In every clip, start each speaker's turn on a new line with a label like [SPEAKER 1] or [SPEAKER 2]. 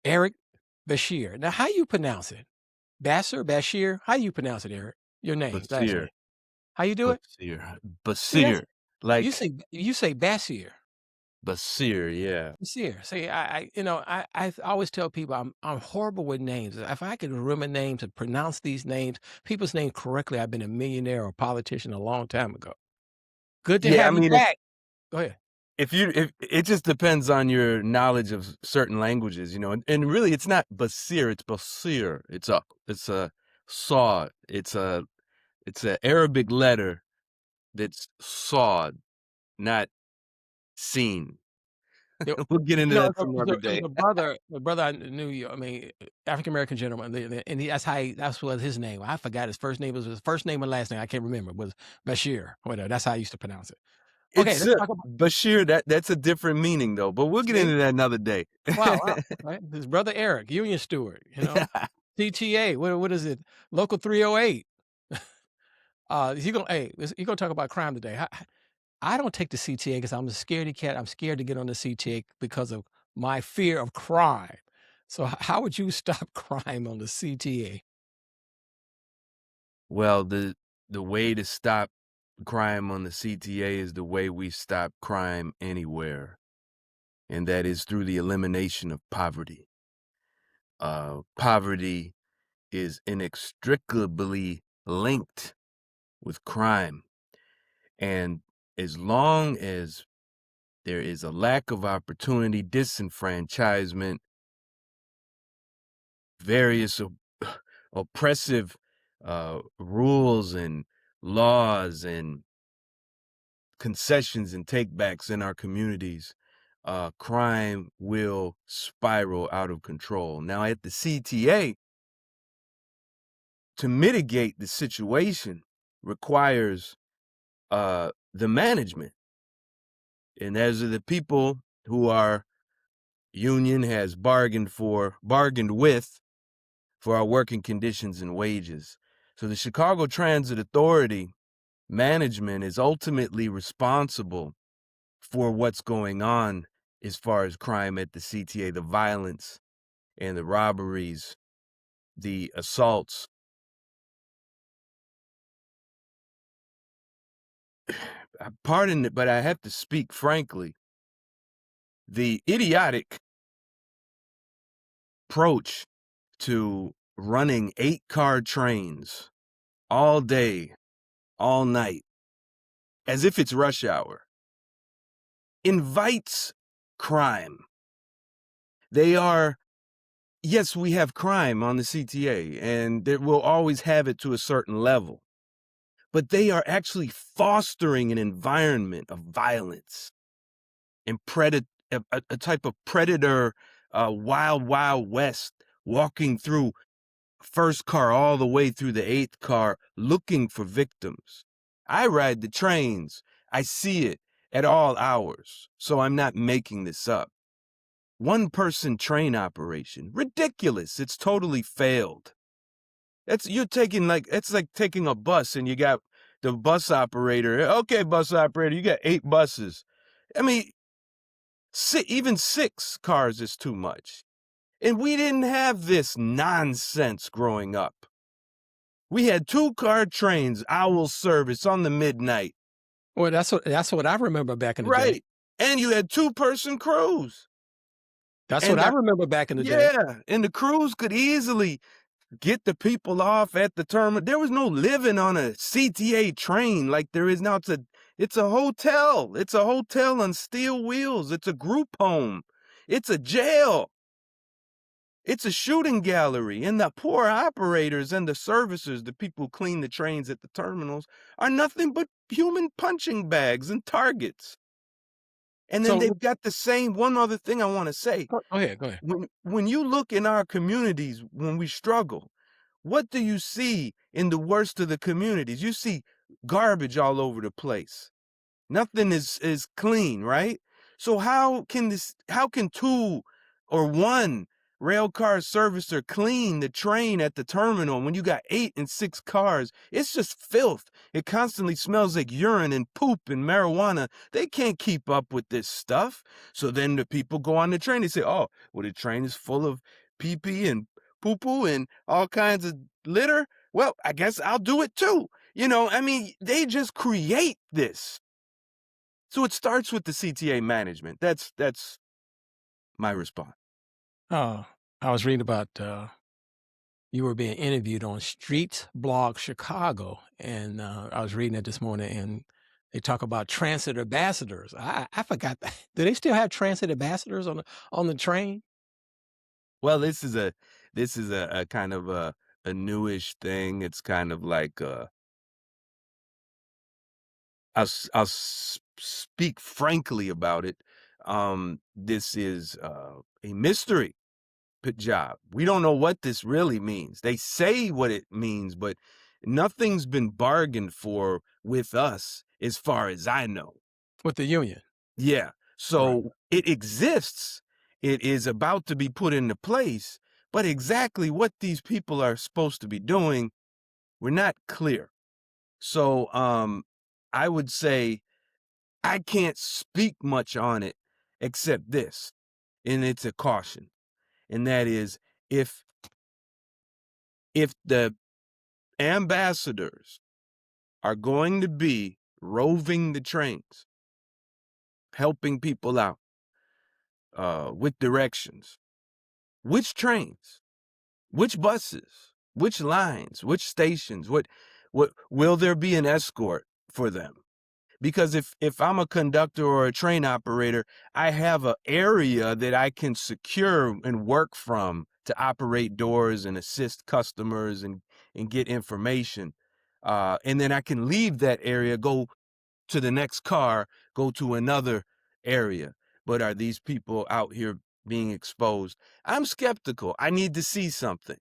[SPEAKER 1] Eric Bashir. Now, how you pronounce it? Basir, Bashir? How you pronounce it, Eric? Your name, last
[SPEAKER 2] Basir,
[SPEAKER 1] name. How you do it?
[SPEAKER 2] Basir,
[SPEAKER 1] See, that's
[SPEAKER 2] Basir, like
[SPEAKER 1] you say Basir.
[SPEAKER 2] Basir, yeah.
[SPEAKER 1] Basir. See, I always tell people I'm horrible with names. If I could remember names and pronounce these names, people's names correctly, I've been a millionaire or politician a long time ago. Good to
[SPEAKER 2] Yeah, I
[SPEAKER 1] have you
[SPEAKER 2] mean,
[SPEAKER 1] back. Go ahead.
[SPEAKER 2] if it just depends on your knowledge of certain languages, and really it's not Basir, it's Basir. It's a saw. It's a Arabic letter that's sawed, not seen.
[SPEAKER 1] Yo
[SPEAKER 2] We'll get into
[SPEAKER 1] no,
[SPEAKER 2] that some other
[SPEAKER 1] it was
[SPEAKER 2] day.
[SPEAKER 1] a brother I knew you I mean, African American gentleman, and that's was his name. I forgot his first name, was his first name and last name, I can't remember, was Bashir, whatever, that's how I used to pronounce it. Okay,
[SPEAKER 2] It's
[SPEAKER 1] let's talk about
[SPEAKER 2] Bashir, that's a different meaning though, but we'll get
[SPEAKER 1] see?
[SPEAKER 2] into that another day.
[SPEAKER 1] Wow, wow, right? His brother Eric, Union Steward, CTA, what is it? Local 308. He gonna talk about crime today. I don't take the CTA because I'm a scaredy cat. I'm scared to get on the CTA because of my fear of crime. So how would you stop crime on the CTA?
[SPEAKER 2] Well, the way to stop crime on the CTA is the way we stop crime anywhere, and that is through the elimination of poverty. Poverty is inextricably linked with crime, and as long as there is a lack of opportunity, disenfranchisement, various oppressive rules and laws and concessions and takebacks in our communities, crime will spiral out of control. Now, at the CTA, to mitigate the situation requires the management, and those are the people who our union has bargained with for our working conditions and wages. So the Chicago Transit Authority management is ultimately responsible for what's going on as far as crime at the CTA, the violence and the robberies, the assaults. Pardon it, but I have to speak frankly. The idiotic approach to running 8-car trains all day, all night, as if it's rush hour, invites crime. They are, yes, we have crime on the CTA, and we'll always have it to a certain level, but they are actually fostering an environment of violence and a type of predator, wild, wild west, walking through first car all the way through the 8th car looking for victims. I ride the trains. I see it at all hours, so I'm not making this up. One person train operation. Ridiculous. It's totally failed. It's like taking a bus and you got the bus operator. Okay, bus operator, you got 8 buses. I mean, even 6 cars is too much. And we didn't have this nonsense growing up. We had 2-car trains, owl service on the midnight.
[SPEAKER 1] Well, that's what I remember back in the day.
[SPEAKER 2] Right. And you had 2-person crews.
[SPEAKER 1] That's what
[SPEAKER 2] And
[SPEAKER 1] I remember back in the day.
[SPEAKER 2] yeah, and the crews could easily get the people off at the terminal. There was no living on a CTA train like there is now. It's a hotel. It's a hotel on steel wheels. It's a group home. It's a jail. It's a shooting gallery. And the poor operators and the servicers, the people who clean the trains at the terminals, are nothing but human punching bags and targets. And then
[SPEAKER 1] So
[SPEAKER 2] they've got the same one other thing I want to say.
[SPEAKER 1] go ahead, go ahead.
[SPEAKER 2] When you look in our communities when we struggle, what do you see in the worst of the communities? You see garbage all over the place. Nothing is clean, right? So how can 2 or 1 rail car service or clean the train at the terminal when you got 8 and 6 cars. It's just filth. It constantly smells like urine and poop and marijuana. They can't keep up with this stuff. So then the people go on the train. They say, oh, well, the train is full of pee pee and poo poo and all kinds of litter. Well, I guess I'll do it too. I mean, they just create this. So it starts with the CTA management. That's my response.
[SPEAKER 1] Oh, I was reading about, you were being interviewed on Streets Blog Chicago, and, I was reading it this morning, and they talk about transit ambassadors. I forgot that. Do they still have transit ambassadors on the train?
[SPEAKER 2] Well, this is a kind of a newish thing. It's kind of like I'll speak frankly about it. This is a mystery job. We don't know what this really means. They say what it means, but nothing's been bargained for with us, as far as I know.
[SPEAKER 1] With the union.
[SPEAKER 2] Yeah.
[SPEAKER 1] Right.
[SPEAKER 2] So it exists. It is about to be put into place, but exactly what these people are supposed to be doing, we're not clear. So I would say I can't speak much on it except this, and it's a caution. And that is if the ambassadors are going to be roving the trains, helping people out with directions, which trains? Which buses? Which lines? Which stations? What will there be an escort for them? Because if I'm a conductor or a train operator, I have an area that I can secure and work from to operate doors and assist customers and get information. And then I can leave that area, go to the next car, go to another area. But are these people out here being exposed? I'm skeptical. I need to see something.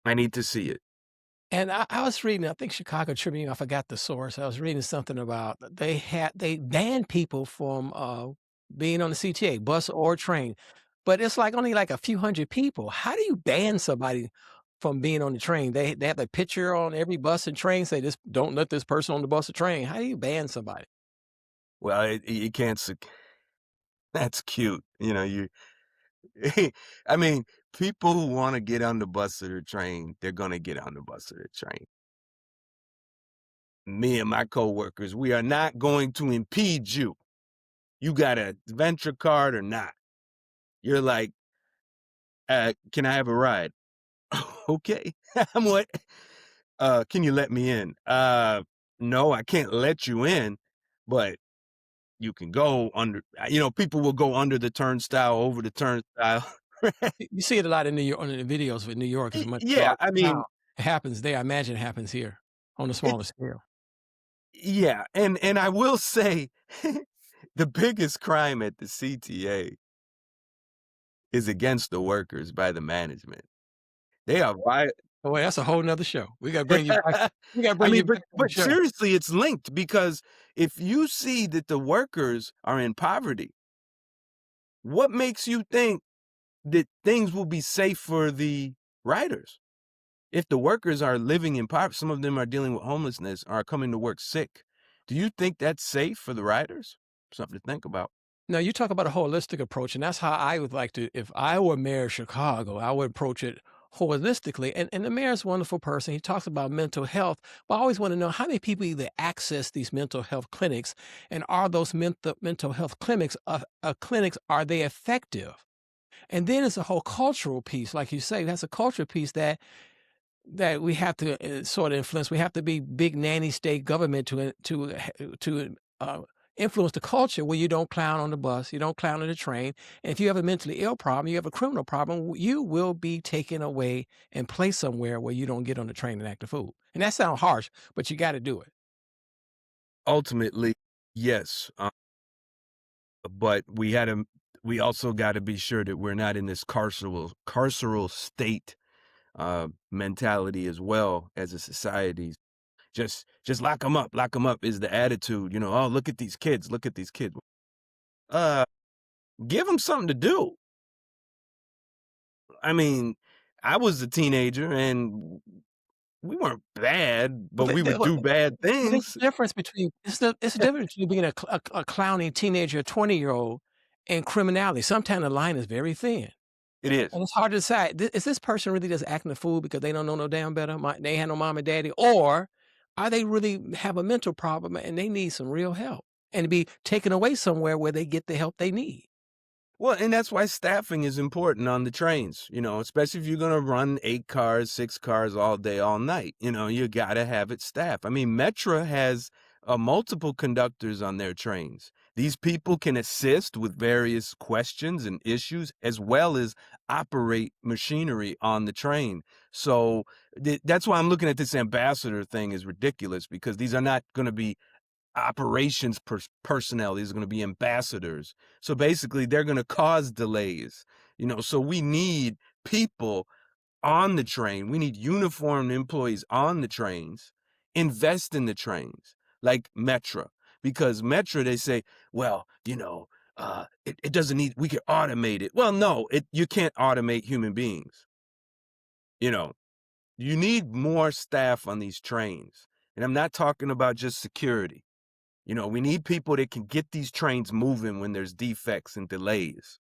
[SPEAKER 2] I need to see it.
[SPEAKER 1] And I was reading, I think Chicago Tribune, I forgot the source. I was reading something about they banned people from, being on the CTA, bus or train, but it's like only like a few hundred people. How do you ban somebody from being on the train? They have a picture on every bus and train, say, "This don't let this person on the bus or train." How do you ban somebody?
[SPEAKER 2] Well, you can't. That's cute. You. I mean, people who want to get on the bus or the train, they're gonna get on the bus or the train. Me and my coworkers, we are not going to impede you. You got a venture card or not? You're like, can I have a ride? Okay. I'm what? Can you let me in? No, I can't let you in, but you can go under. People will go under the turnstile, over the turnstile.
[SPEAKER 1] You see it a lot in New York on the videos with New York is a much
[SPEAKER 2] Yeah,
[SPEAKER 1] larger
[SPEAKER 2] I
[SPEAKER 1] town.
[SPEAKER 2] mean,
[SPEAKER 1] It happens there. I imagine it happens here on a smaller
[SPEAKER 2] it's
[SPEAKER 1] scale.
[SPEAKER 2] yeah, and I will say, the biggest crime at the CTA is against the workers by the management. They are vi
[SPEAKER 1] Oh, wait, that's a whole 'nother show. We gotta bring you back. We gotta
[SPEAKER 2] I
[SPEAKER 1] bring you
[SPEAKER 2] mean,
[SPEAKER 1] back on the
[SPEAKER 2] but
[SPEAKER 1] show.
[SPEAKER 2] seriously, it's linked because if you see that the workers are in poverty, what makes you think that things will be safe for the riders? If the workers are living in poverty, some of them are dealing with homelessness, are coming to work sick. Do you think that's safe for the riders? Something to think about.
[SPEAKER 1] Now, you talk about a holistic approach, and that's how I would like to if I were mayor of Chicago, I would approach it holistically. And the mayor's a wonderful person. He talks about mental health, but I always want to know how many people either access these mental health clinics, and are those mental health clinics, are they effective? And then it's a whole cultural piece, like you say, that's a cultural piece that we have to sort of influence. We have to be big nanny state government to influence the culture where you don't clown on the bus, you don't clown on the train. And if you have a mentally ill problem, you have a criminal problem, you will be taken away and placed somewhere where you don't get on the train and act a fool. And that sounds harsh, but you got to do it.
[SPEAKER 2] Ultimately, yes, but we also gotta be sure that we're not in this carceral state, mentality as well as a society. Just lock them up is the attitude, "Oh, look at these kids. Uh, give them something to do." I mean, I was a teenager and we weren't bad, but we would
[SPEAKER 1] Well,
[SPEAKER 2] do bad
[SPEAKER 1] there's
[SPEAKER 2] things.
[SPEAKER 1] a difference between it's a difference between being a clowny teenager, 20-year-old, and criminality. Sometimes the line is very thin,
[SPEAKER 2] It is.
[SPEAKER 1] and it's hard to decide, is this person really just acting a fool because they don't know no damn better, they ain't had no mom and daddy, or are they really have a mental problem and they need some real help and to be taken away somewhere where they get the help they need?
[SPEAKER 2] Well, and that's why staffing is important on the trains, especially if you're going to run 8 cars, 6 cars all day, all night. You got to have it staffed. I mean, Metra has multiple conductors on their trains. These people can assist with various questions and issues as well as operate machinery on the train. So that's why I'm looking at this ambassador thing is ridiculous because these are not going to be operations personnel. These are going to be ambassadors. So basically, they're going to cause delays. So we need people on the train. We need uniformed employees on the trains. Invest in the trains, like Metra, because Metra they say, well, it doesn't need. We can automate it. Well, no, you can't automate human beings. You know, you need more staff on these trains, and I'm not talking about just security. We need people that can get these trains moving when there's defects and delays,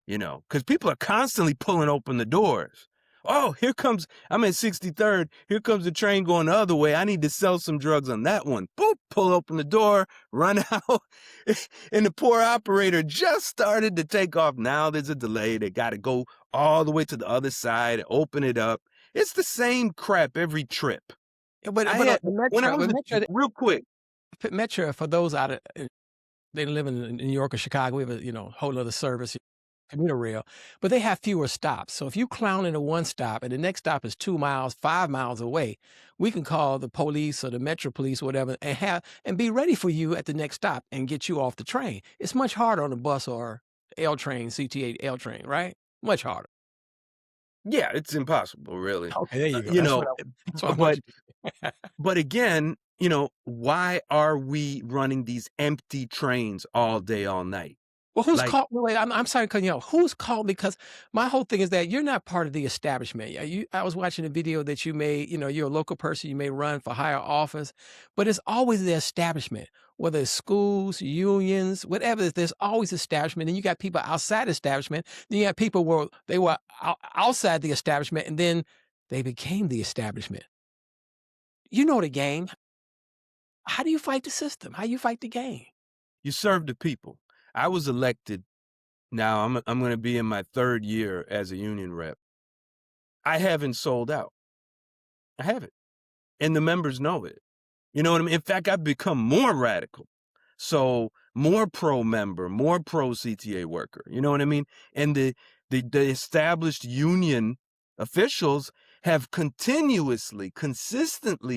[SPEAKER 2] because people are constantly pulling open the doors. Oh, I'm at 63rd. Here comes the train going the other way. I need to sell some drugs on that one. Boop, pull open the door, run out. And the poor operator just started to take off. Now there's a delay. They got to go all the way to the other side, open it up. It's the same crap every trip.
[SPEAKER 1] Yeah,
[SPEAKER 2] I
[SPEAKER 1] but
[SPEAKER 2] had,
[SPEAKER 1] the
[SPEAKER 2] when I
[SPEAKER 1] Metro,
[SPEAKER 2] was, real quick,
[SPEAKER 1] Metro for those out of they live in New York or Chicago, we have a whole other service, commuter rail, but they have fewer stops. So if you clown into one stop and the next stop is 2 miles, 5 miles away, we can call the police or the Metro police, or whatever, and be ready for you at the next stop and get you off the train. It's much harder on a bus or L train, CTA L train, right? Much harder.
[SPEAKER 2] yeah, it's impossible, really.
[SPEAKER 1] Okay, there
[SPEAKER 2] Uh,
[SPEAKER 1] you go.
[SPEAKER 2] you know,
[SPEAKER 1] That's what I want
[SPEAKER 2] but
[SPEAKER 1] you to
[SPEAKER 2] but again, why are we running these empty trains all day, all night?
[SPEAKER 1] Well, who's
[SPEAKER 2] Like,
[SPEAKER 1] called wait, I'm sorry to cut you off. Who's called because my whole thing is that you're not part of the establishment. I was watching a video that you made, you're a local person, you may run for higher office, but it's always the establishment, whether it's schools, unions, whatever, there's always establishment. And you got people outside the establishment. Then you have people where they were outside the establishment and then they became the establishment. You know the game. How do you fight the system? How you fight the game?
[SPEAKER 2] you serve the people. I was elected. Now I'm going to be in my 3rd year as a union rep. I haven't sold out. I haven't, and the members know it. You know what I mean? In fact, I've become more radical. So more pro member, more pro CTA worker. You know what I mean? And the established union officials have consistently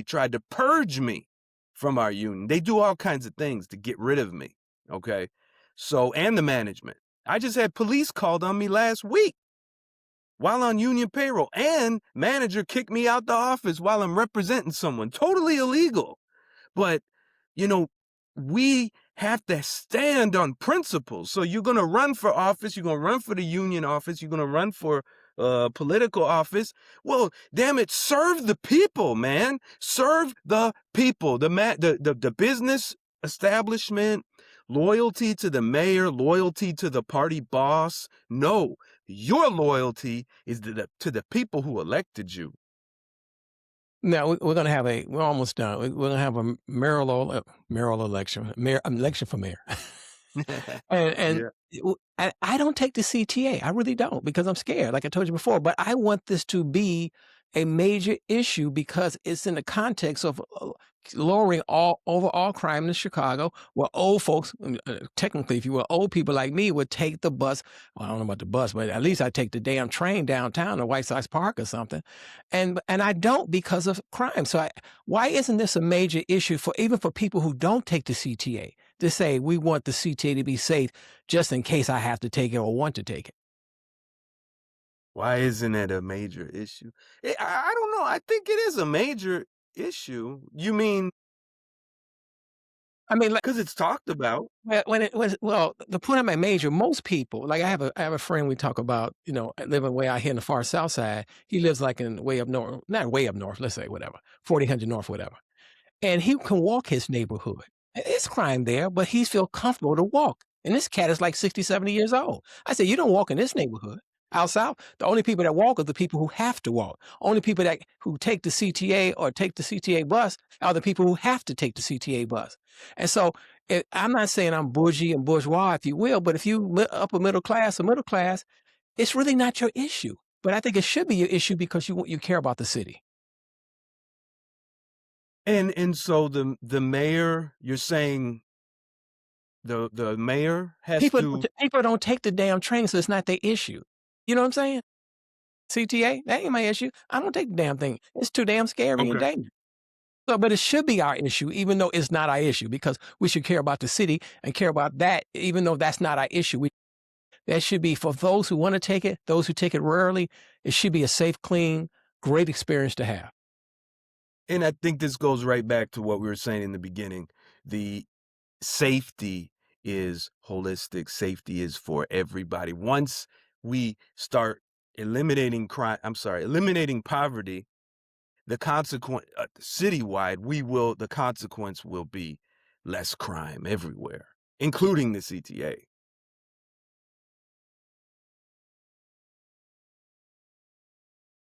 [SPEAKER 2] tried to purge me from our union. They do all kinds of things to get rid of me. Okay. So, and the management. I just had police called on me last week while on union payroll, and manager kicked me out the office while I'm representing someone. Totally illegal. But, you know, we have to stand on principles. So you're going to run for office. You're going to run for the union office. You're going to run for political office. Well, damn it, serve the people, man. Serve the people, the business establishment, loyalty to the mayor, loyalty to the party boss. No, your loyalty is to the people who elected you.
[SPEAKER 1] No, we're gonna have we're almost done. We're gonna have a mayoral election, election for mayor. And
[SPEAKER 2] Yeah.
[SPEAKER 1] I don't take the CTA. I really don't because I'm scared, like I told you before. But I want this to be a major issue because it's in the context of lowering all overall crime in Chicago, where old folks, technically, if you were old people like me, would take the bus. Well, I don't know about the bus, but at least I take the damn train downtown to White Sox Park or something, and I don't because of crime. So why isn't this a major issue for even for people who don't take the CTA? To say we want the CTA to be safe just in case I have to take it or want to take it.
[SPEAKER 2] Why isn't it a major issue? I don't know. I think it is a major issue. You mean
[SPEAKER 1] I mean, like,
[SPEAKER 2] 'Cause it's talked about.
[SPEAKER 1] when it was well, the point I made major, most people, like I have a friend we talk about, living way out here in the far south side. He lives like in way up north, not way up north, let's say whatever, 4000 north, whatever. And he can walk his neighborhood. It's crime there, but he feel comfortable to walk. And this cat is like 60, 70 years old. I said, "You don't walk in this neighborhood." Out south, the only people that walk are the people who have to walk. Only people that who take the CTA or take the CTA bus are the people who have to take the CTA bus. And so I'm not saying I'm bougie and bourgeois, if you will, but if you upper middle class or middle class, it's really not your issue. But I think it should be your issue because you care about the city.
[SPEAKER 2] And so the mayor, you're saying the mayor has to.
[SPEAKER 1] People don't take the damn train, so it's not their issue. You know what I'm saying? CTA, that ain't my issue. I don't take the damn thing. It's too damn scary and
[SPEAKER 2] Okay.
[SPEAKER 1] dangerous. So, but it should be our issue, even though it's not our issue, because we should care about the city and care about that, even though that's not our issue. That should be for those who want to take it, those who take it rarely. It should be a safe, clean, great experience to have.
[SPEAKER 2] And I think this goes right back to what we were saying in the beginning. The safety is holistic. Safety is for everybody. Once we start eliminating poverty, the consequence citywide, the consequence will be less crime everywhere, including the CTA.